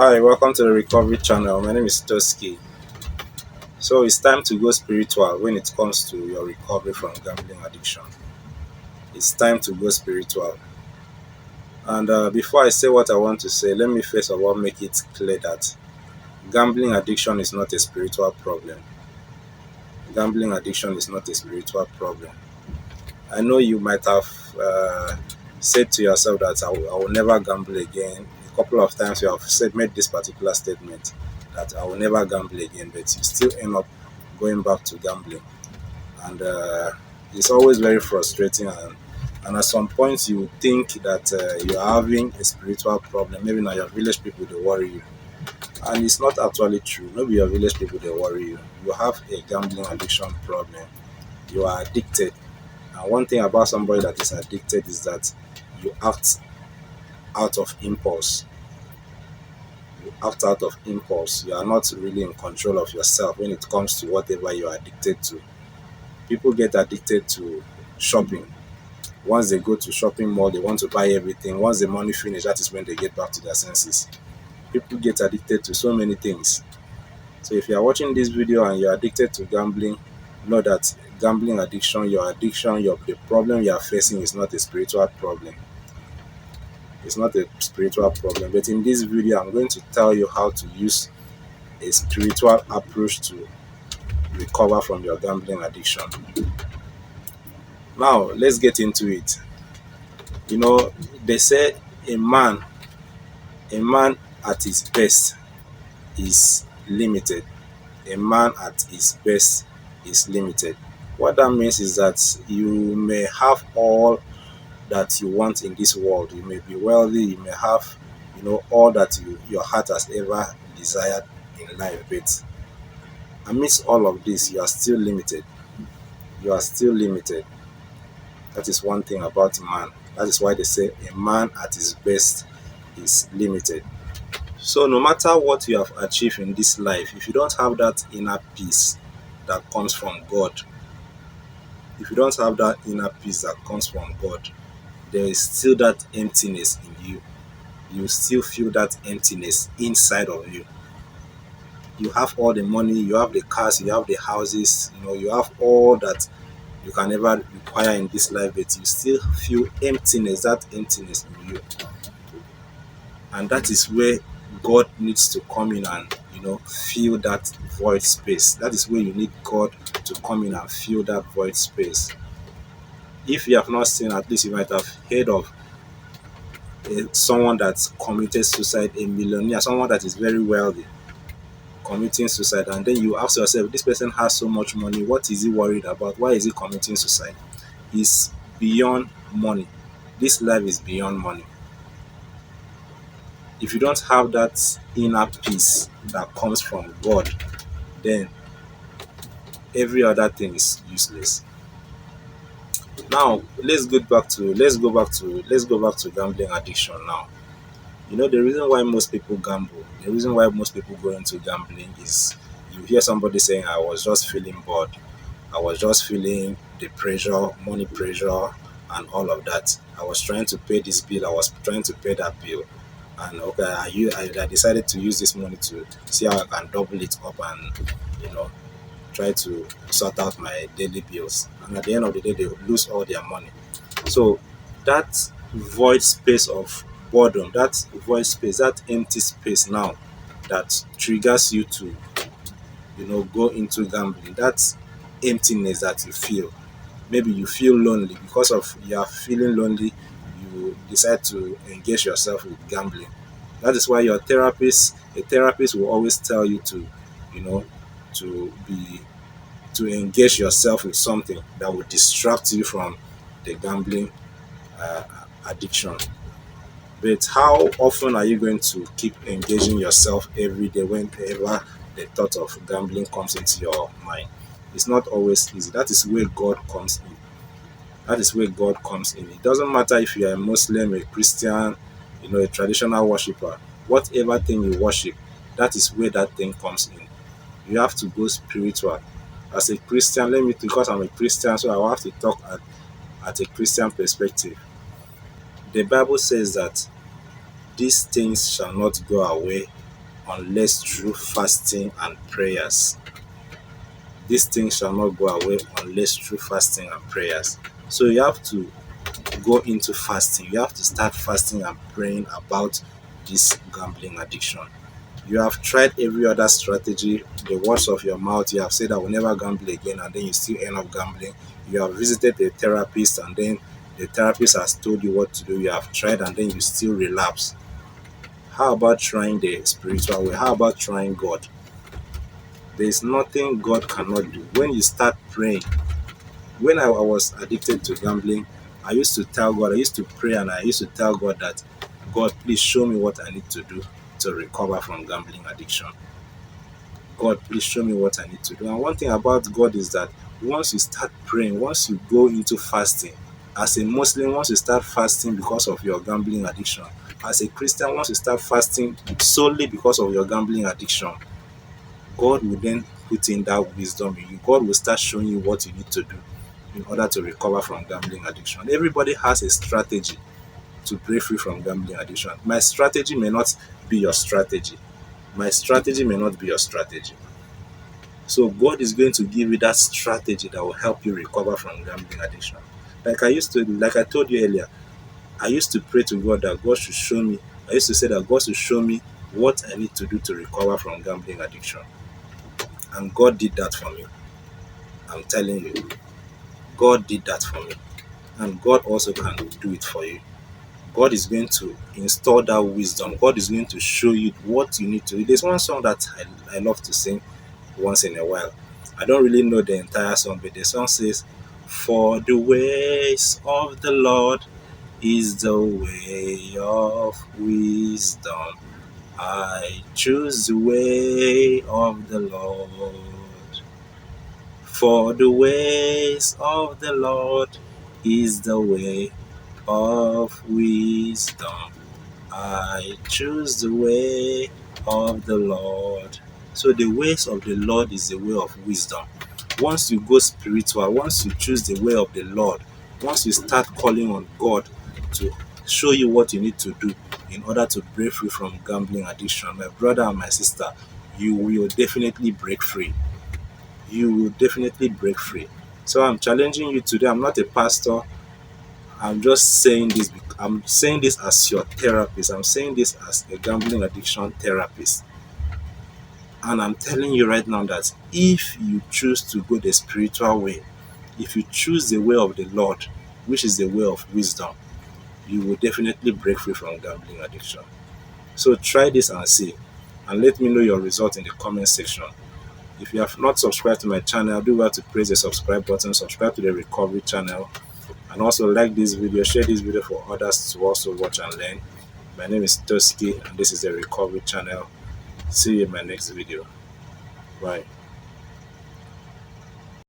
Hi, welcome to the Recovery Channel. My name is Toski. So it's time to go spiritual when it comes to your recovery from gambling addiction. It's time to go spiritual. And before I say what I want to say, let me first of all make it clear that gambling addiction is not a spiritual problem. Gambling addiction is not a spiritual problem. I know you might have said to yourself that I will never gamble again. A couple of times you have made this particular statement that I will never gamble again, but you still end up going back to gambling. And it's always very frustrating. And at some point, you think that you are having a spiritual problem. Maybe now your village people, they worry you. And it's not actually true. Maybe your village people, they worry you. You have a gambling addiction problem. You are addicted. And one thing about somebody that is addicted is that you act out of impulse. You act out of impulse. You are not really in control of yourself when it comes to whatever you are addicted to. People get addicted to shopping. Once they go to shopping mall, they want to buy everything. Once the money finish, that is when they get back to their senses. People get addicted to so many things. So if you are watching this video and you are addicted to gambling, know that gambling addiction, the problem you are facing is not a spiritual problem. It's not a spiritual problem. But in this video, I'm going to tell you how to use a spiritual approach to recover from your gambling addiction. Now, let's get into it. You know, they say a man, a man at his best is limited. A man at his best is limited. What that means is that you may have all that you want in this world. You may be wealthy, you may have, all that your heart has ever desired in life. But amidst all of this, you are still limited. You are still limited. That is one thing about man. That is why they say a man at his best is limited. So no matter what you have achieved in this life, if you don't have that inner peace that comes from God, if you don't have that inner peace that comes from God, there is still that emptiness in you. You still feel that emptiness inside of you. You have all the money, you have the cars, you have the houses, you have all that you can ever require in this life, but you still feel emptiness, that emptiness in you. And that is where God needs to come in and fill that void space. That is where you need God to come in and fill that void space. If you have not seen, at least you might have heard of someone that committed suicide, a millionaire, someone that is very wealthy committing suicide, and then you ask yourself, this person has so much money, what is he worried about? Why is he committing suicide? It's beyond money. This life is beyond money. If you don't have that inner peace that comes from God, then every other thing is useless. Now let's go back to gambling addiction now. The reason why most people gamble, the reason why most people go into gambling is you hear somebody saying, I was just feeling bored. I was just feeling the pressure, money pressure, and all of that. I was trying to pay this bill. I was trying to pay that bill. And okay, I decided to use this money to see how I can double it up and, try to sort out my daily bills. And at the end of the day, they lose all their money. So that void space of boredom, that void space, that empty space now that triggers you to, go into gambling, that emptiness that you feel. Maybe you feel lonely. Because of you are feeling lonely, you decide to engage yourself with gambling. That is why a therapist will always tell you to, you know, to be to engage yourself with something that will distract you from the gambling uh, addiction. But how often are you going to keep engaging yourself every day whenever the thought of gambling comes into your mind? It's not always easy. That is where God comes in. That is where God comes in. It doesn't matter if you are a Muslim, a Christian, a traditional worshiper, whatever thing you worship, that is where that thing comes in. You have to go spiritual. As a Christian, because I'm a Christian, so I will have to talk at a Christian perspective. The Bible says that these things shall not go away unless through fasting and prayers. These things shall not go away unless through fasting and prayers. So you have to go into fasting. You have to start fasting and praying about this gambling addiction. You have tried every other strategy, the words of your mouth. You have said, I will never gamble again, and then you still end up gambling. You have visited a therapist, and then the therapist has told you what to do. You have tried, and then you still relapse. How about trying the spiritual way? How about trying God? There is nothing God cannot do. When you start praying, when I was addicted to gambling, I used to tell God, I used to pray, and I used to tell God that, God, please show me what I need to do to recover from gambling addiction. God, please show me what I need to do. And one thing about God is that once you start praying, once you go into fasting, as a Muslim, once you start fasting because of your gambling addiction, as a Christian, once you start fasting solely because of your gambling addiction, God will then put in that wisdom in you. God will start showing you what you need to do in order to recover from gambling addiction. Everybody has a strategy to break free from gambling addiction. My strategy may not be your strategy. My strategy may not be your strategy. So God is going to give you that strategy that will help you recover from gambling addiction. Like I told you earlier, I used to pray to God that God should show me. I used to say that God should show me what I need to do to recover from gambling addiction. And God did that for me. I'm telling you, God did that for me. And God also can do it for you. God is going to install that wisdom. God is going to show you what you need to do. There's one song that I love to sing once in a while. I don't really know the entire song, but the song says, for the ways of the Lord is the way of wisdom. I choose the way of the Lord. For the ways of the Lord is the way of wisdom. I choose the way of the Lord. So the ways of the Lord is the way of wisdom. Once you go spiritual, once you choose the way of the Lord, once you start calling on God to show you what you need to do in order to break free from gambling addiction, my brother and my sister, you will definitely break free. You will definitely break free. So I'm challenging you today. I'm not a pastor. I'm just saying this. I'm saying this as your therapist. I'm saying this as a gambling addiction therapist. And I'm telling you right now that if you choose to go the spiritual way, if you choose the way of the Lord, which is the way of wisdom, you will definitely break free from gambling addiction. So try this and see. And let me know your result in the comment section. If you have not subscribed to my channel, do well to press the subscribe button, subscribe to the recovery channel, and also like this video, share this video for others to also watch and learn. My name is Toski, and this is the recovery channel. See you in my next video. Bye.